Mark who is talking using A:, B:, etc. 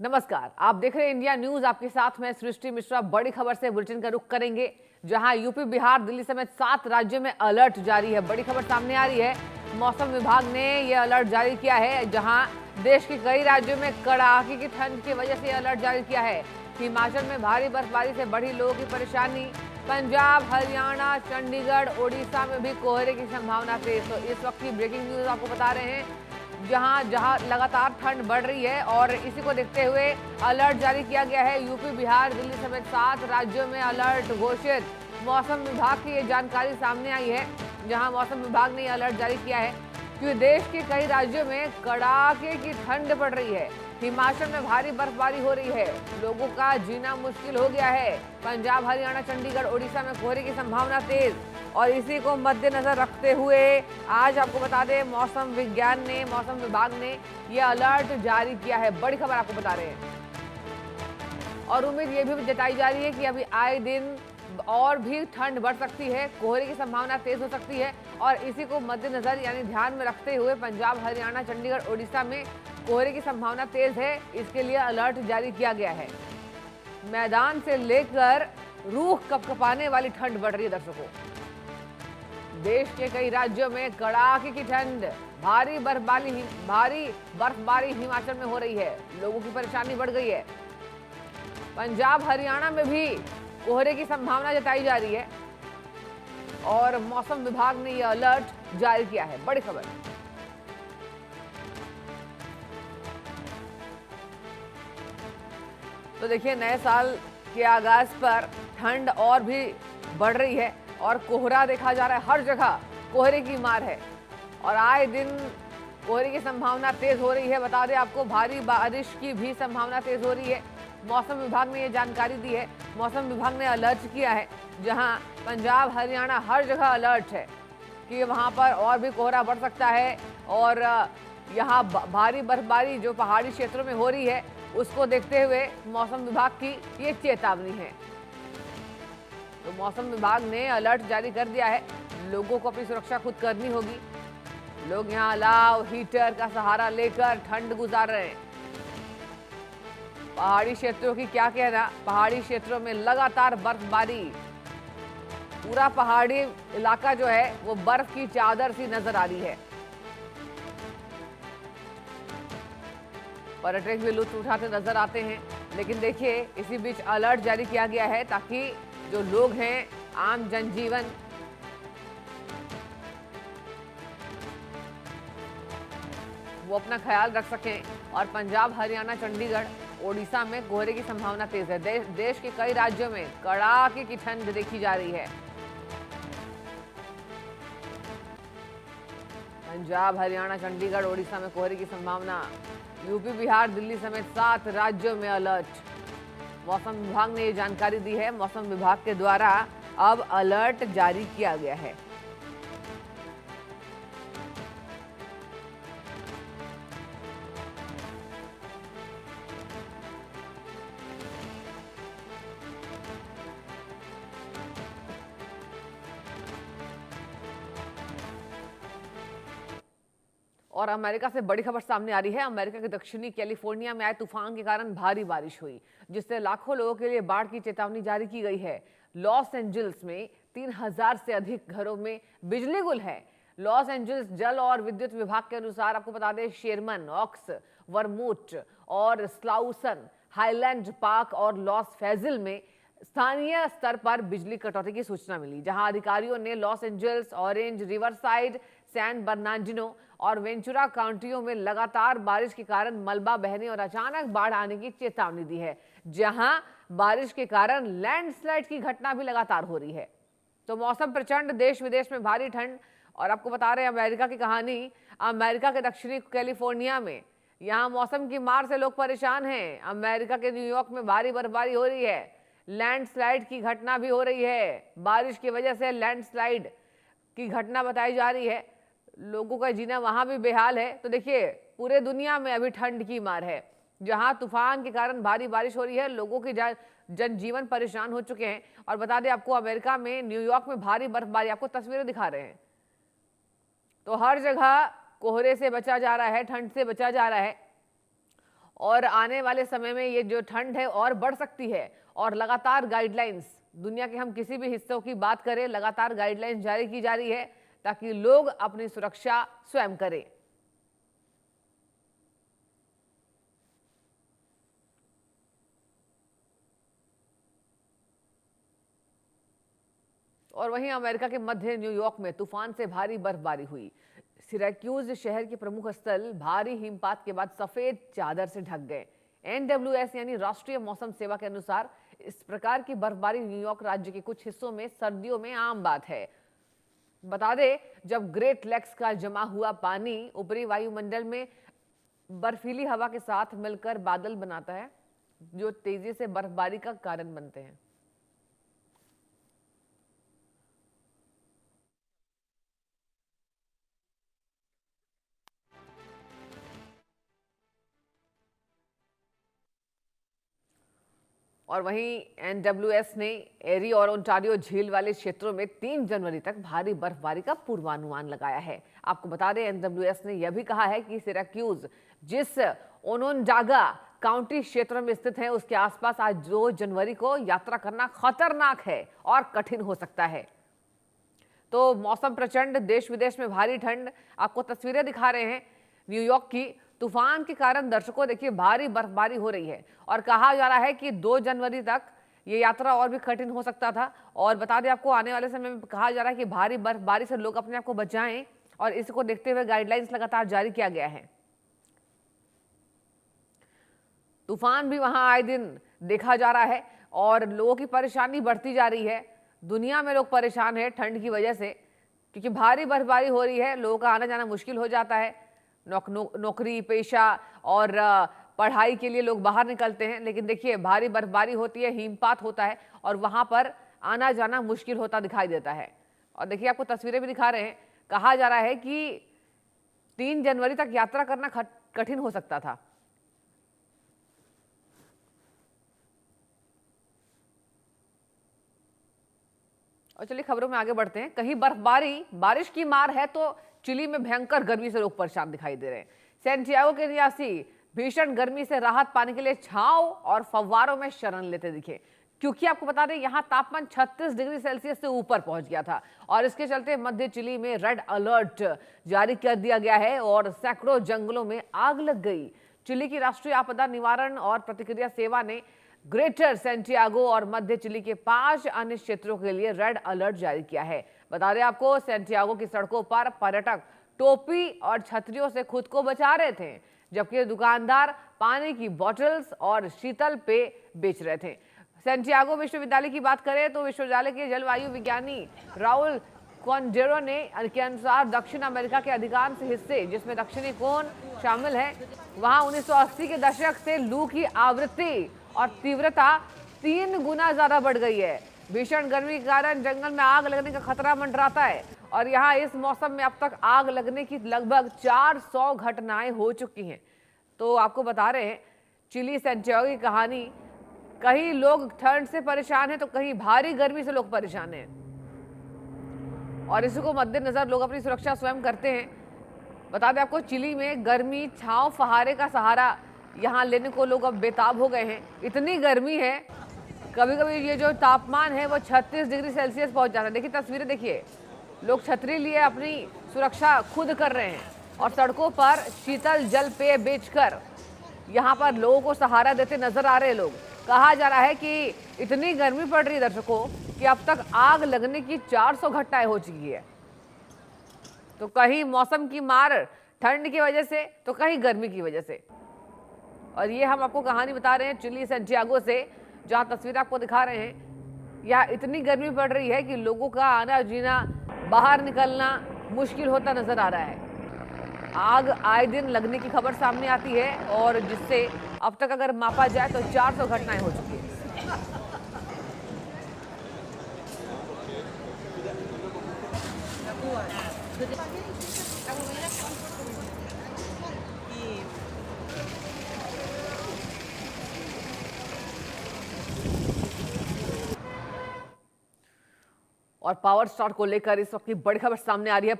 A: नमस्कार, आप देख रहे हैं इंडिया न्यूज। आपके साथ मैं सृष्टि मिश्रा। बड़ी खबर से बुलेटिन का रुख करेंगे, जहां यूपी, बिहार, दिल्ली समेत 7 राज्यों में अलर्ट जारी है। बड़ी खबर सामने आ रही है, मौसम विभाग ने यह अलर्ट जारी किया है, जहां देश के कई राज्यों में कड़ाके की ठंड की वजह से अलर्ट जारी किया है। हिमाचल में भारी बर्फबारी से बढ़ी लोगों की परेशानी। पंजाब, हरियाणा, चंडीगढ़, ओडिशा में भी कोहरे की संभावना तेज। तो इस वक्त की ब्रेकिंग न्यूज आपको बता रहे हैं, जहां जहां लगातार ठंड बढ़ रही है और इसी को देखते हुए अलर्ट जारी किया गया है। यूपी, बिहार, दिल्ली समेत 7 राज्यों में अलर्ट घोषित। मौसम विभाग की ये जानकारी सामने आई है, जहां मौसम विभाग ने अलर्ट जारी किया है कि देश के कई राज्यों में कड़ाके की ठंड पड़ रही है। हिमाचल में भारी बर्फबारी हो रही है, लोगों का जीना मुश्किल हो गया है। पंजाब, हरियाणा, चंडीगढ़, ओडिशा में कोहरे की संभावना तेज। और इसी को मद्देनजर रखते हुए आज आपको बता दें, मौसम विभाग ने यह अलर्ट जारी किया है। बड़ी खबर आपको बता रहे हैं। और उम्मीद ये भी जताई जा रही है कि अभी आए दिन और भी ठंड बढ़ सकती है, कोहरे की संभावना तेज हो सकती है। और इसी को मद्देनजर यानी ध्यान में रखते हुए पंजाब, हरियाणा, चंडीगढ़, ओडिशा में कोहरे की संभावना तेज है। इसके लिए अलर्ट जारी किया गया है। मैदान से लेकर रूह कपकपाने वाली ठंड बढ़ रही है दर्शकों। देश के कई राज्यों में कड़ाके की ठंड, भारी बर्फबारी हिमाचल में हो रही है, लोगों की परेशानी बढ़ गई है। पंजाब, हरियाणा में भी कोहरे की संभावना जताई जा रही है और मौसम विभाग ने यह अलर्ट जारी किया है। बड़ी खबर। तो देखिए, नए साल के आगाज पर ठंड और भी बढ़ रही है और कोहरा देखा जा रहा है। हर जगह कोहरे की मार है और आए दिन कोहरे की संभावना तेज हो रही है। बता दें आपको, भारी बारिश की भी संभावना तेज हो रही है। मौसम विभाग ने यह जानकारी दी है। मौसम विभाग ने अलर्ट किया है, जहां पंजाब, हरियाणा हर जगह अलर्ट है कि वहां पर और भी कोहरा बढ़ सकता है। और यहाँ भारी बर्फबारी जो पहाड़ी क्षेत्रों में हो रही है, उसको देखते हुए मौसम विभाग की ये चेतावनी है। तो मौसम विभाग ने अलर्ट जारी कर दिया है। लोगों को अपनी सुरक्षा खुद करनी होगी। लोग यहाँ अलाव, हीटर का सहारा लेकर ठंड गुजार रहे हैं। पहाड़ी क्षेत्रों की क्या कहना, पहाड़ी क्षेत्रों में लगातार बर्फबारी। पूरा पहाड़ी इलाका जो है वो बर्फ की चादर सी नजर आ रही है। पर्यटक भी लुत्फ उठाते नजर आते हैं। लेकिन देखिए, इसी बीच अलर्ट जारी किया गया है ताकि जो लोग हैं, आम जनजीवन वो अपना ख्याल रख सकें। और पंजाब, हरियाणा, चंडीगढ़, ओडिशा में कोहरे की संभावना तेज है। देश के कई राज्यों में कड़ाके की ठंड देखी जा रही है। पंजाब, हरियाणा, चंडीगढ़, ओडिशा में कोहरे की संभावना। यूपी, बिहार, दिल्ली समेत 7 राज्यों में अलर्ट। मौसम विभाग ने ये जानकारी दी है। मौसम विभाग के द्वारा अब अलर्ट जारी किया गया है। और अमेरिका से बड़ी खबर सामने आ रही है। अमेरिका के दक्षिणी कैलिफोर्निया में आए तूफान के कारण भारी बारिश हुई, जिससे लाखों लोगों के लिए बाढ़ की चेतावनी जारी की गई है। लॉस एंजल्स में 3000 से अधिक घरों में बिजली गुल है। लॉस एंजल्स जल और विद्युत विभाग के अनुसार आपको बता दें, शेरमन, ऑक्स, वर्मोट और स्लाउसन, हाईलैंड पार्क और लॉस फैजिल में स्थानीय स्तर पर बिजली कटौती की सूचना मिली, जहां अधिकारियों ने Los Angeles, Orange, Riverside, San Bernardino और वेंचुरा काउंटियों में लगातार बारिश के कारण मलबा बहने और अचानक बाढ़ आने की चेतावनी दी है, जहां बारिश के कारण लैंडस्लाइड की घटना भी लगातार हो रही है। तो मौसम प्रचंड, देश विदेश में भारी ठंड। और आपको बता रहे हैं अमेरिका की कहानी। अमेरिका के दक्षिणी कैलिफोर्निया में यहाँ मौसम की मार से लोग परेशान हैं। अमेरिका के न्यूयॉर्क में भारी बर्फबारी हो रही है, लैंडस्लाइड की घटना भी हो रही है। बारिश की वजह से लैंडस्लाइड की घटना बताई जा रही है। लोगों का जीना वहां भी बेहाल है। तो देखिए, पूरे दुनिया में अभी ठंड की मार है, जहां तूफान के कारण भारी बारिश हो रही है। लोगों के जनजीवन परेशान हो चुके हैं। और बता दें आपको, अमेरिका में न्यूयॉर्क में भारी बर्फबारी, आपको तस्वीरें दिखा रहे हैं। तो हर जगह कोहरे से बचा जा रहा है, ठंड से बचा जा रहा है। और आने वाले समय में ये जो ठंड है और बढ़ सकती है और लगातार गाइडलाइंस दुनिया के हम किसी भी हिस्सों की बात करें, लगातार गाइडलाइंस जारी की जा रही है ताकि लोग अपनी सुरक्षा स्वयं करें। और वहीं अमेरिका के मध्य न्यूयॉर्क में तूफान से भारी बर्फबारी हुई। सिराक्यूज शहर के प्रमुख स्थल भारी हिमपात के बाद सफेद चादर से ढक गए। NWS यानी राष्ट्रीय मौसम सेवा के अनुसार इस प्रकार की बर्फबारी न्यूयॉर्क राज्य के कुछ हिस्सों में सर्दियों में आम बात है। बता दें, जब ग्रेट लेक्स का जमा हुआ पानी ऊपरी वायुमंडल में बर्फीली हवा के साथ मिलकर बादल बनाता है, जो तेजी से बर्फबारी का कारण बनते हैं। और वहीं NWS ने एरी और ओंटारियो झील वाले क्षेत्रों में 3 जनवरी तक भारी बर्फबारी का पूर्वानुमान लगाया है। आपको बता दें, NWS ने यह भी कहा है कि सिराक्यूज जिस ओनोंडागा काउंटी क्षेत्र में स्थित है, उसके आसपास आज 2 जनवरी को यात्रा करना खतरनाक है और कठिन हो सकता है। तो मौसम प्रचंड, देश विदेश में भारी ठंड। आपको तस्वीरें दिखा रहे हैं न्यूयॉर्क की। तूफान के कारण दर्शकों देखिए भारी बर्फबारी हो रही है और कहा जा रहा है कि 2 जनवरी तक ये यात्रा और भी कठिन हो सकता था। और बता दें आपको, आने वाले समय में कहा जा रहा है कि भारी बर्फबारी से लोग अपने आप को बचाएं और इसको देखते हुए गाइडलाइंस लगातार जारी किया गया है। तूफान भी वहां आए दिन देखा जा रहा है और लोगों की परेशानी बढ़ती जा रही है। दुनिया में लोग परेशान हैं ठंड की वजह से, क्योंकि भारी बर्फबारी हो रही है, लोगों का आना जाना मुश्किल हो जाता है। नौकरी पेशा और पढ़ाई के लिए लोग बाहर निकलते हैं, लेकिन देखिए भारी बर्फबारी होती है, हिमपात होता है और वहां पर आना जाना मुश्किल होता दिखाई देता है। और देखिए आपको तस्वीरें भी दिखा रहे हैं। कहा जा रहा है कि 3 जनवरी तक यात्रा करना कठिन हो सकता था। और चलिए खबरों में आगे बढ़ते हैं। कहीं बर्फबारी बारिश की मार है तो चिली में भयंकर गर्मी से लोग परेशान दिखाई दे रहे हैं। सैंटियागो के निवासी भीषण गर्मी से राहत पाने के लिए छांव और फव्वारों में शरण लेते दिखे, क्योंकि आपको बता दें यहां तापमान 36 डिग्री सेल्सियस से ऊपर पहुंच गया था और इसके चलते मध्य चिली में रेड अलर्ट जारी कर दिया गया है और सैकड़ों जंगलों में आग लग गई। चिली की राष्ट्रीय आपदा निवारण और प्रतिक्रिया सेवा ने ग्रेटर सैंटियागो और मध्य चिली के 5 अन्य क्षेत्रों के लिए रेड अलर्ट जारी किया है। बता दें आपको, सैंटियागो की सड़कों पर पर्यटक टोपी और छतरियों से खुद को बचा रहे थे, जबकि दुकानदार पानी की बोतल्स और शीतल पेय बेच रहे थे। सैंटियागो विश्वविद्यालय की बात करें तो विश्वविद्यालय के जलवायु विज्ञानी राउल कॉन्डेरो ने के अनुसार दक्षिण अमेरिका के अधिकांश हिस्से, जिसमें दक्षिणी कोन शामिल है, वहां 1980 के दशक से लू की आवृत्ति और तीव्रता 3 गुना ज्यादा बढ़ गई है। भीषण गर्मी के कारण जंगल में आग लगने का खतरा मंडराता है और यहाँ इस मौसम में अब तक आग लगने की लगभग 400 घटनाएं हो चुकी हैं। तो आपको बता रहे हैं चिली सैंटियागो की कहानी। कहीं लोग ठंड से परेशान हैं तो कहीं भारी गर्मी से लोग परेशान हैं और इसी को मद्देनजर लोग अपनी सुरक्षा स्वयं करते हैं। बता दें आपको, चिली में गर्मी छांव फहारे का सहारा यहाँ लेने को लोग अब बेताब हो गए हैं। इतनी गर्मी है, कभी कभी ये जो तापमान है वो 36 डिग्री सेल्सियस पहुंच जाता है। देखिए तस्वीरें देखिए, लोग छतरी लिए अपनी सुरक्षा खुद कर रहे हैं और सड़कों पर शीतल जल पेय बेचकर यहाँ पर लोगों को सहारा देते नजर आ रहे हैं लोग। कहा जा रहा है कि इतनी गर्मी पड़ रही है दर्शकों कि अब तक आग लगने की 400 घटनाएं हो चुकी है। तो कहीं मौसम की मार ठंड की वजह से तो कहीं गर्मी की वजह से। और ये हम आपको कहानी बता रहे हैं चिली सैंटियागो से, जहां तस्वीर आपको दिखा रहे हैं। यहाँ इतनी गर्मी पड़ रही है कि लोगों का आना जीना, बाहर निकलना मुश्किल होता नजर आ रहा है। आग आए दिन लगने की खबर सामने आती है और जिससे अब तक अगर मापा जाए तो 400 घटनाएं हो चुकी है। और पावर स्टार को लेकर इस वक्त की बड़ी खबर सामने आ रही है।